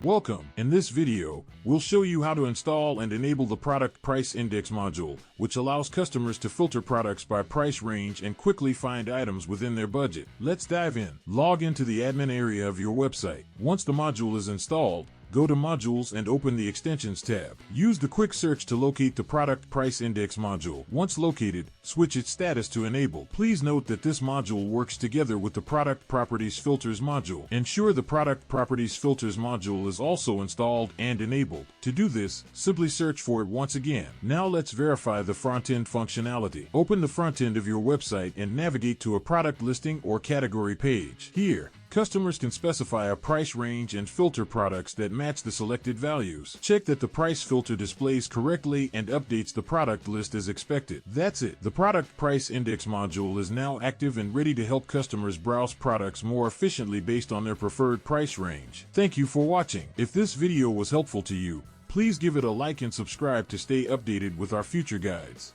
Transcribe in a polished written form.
Welcome. In this video, we'll show you how to install and enable the Product Price Index module, which allows customers to filter products by price range and quickly find items within their budget. Let's dive in. Log into the admin area of your website. Once the module is installed, go to Modules and open the Extensions tab. Use the quick search to locate the Product Price Index module. Once located, switch its status to Enabled. Please note that this module works together with the Product Properties Filters module. Ensure the Product Properties Filters module is also installed and enabled. To do this, simply search for it once again. Now let's verify the front-end functionality. Open the front end of your website and navigate to a product listing or category page. Here, customers can specify a price range and filter products that match the selected values. Check that the price filter displays correctly and updates the product list as expected. That's it. The Product Price Index module is now active and ready to help customers browse products more efficiently based on their preferred price range. Thank you for watching. If this video was helpful to you, please give it a like and subscribe to stay updated with our future guides.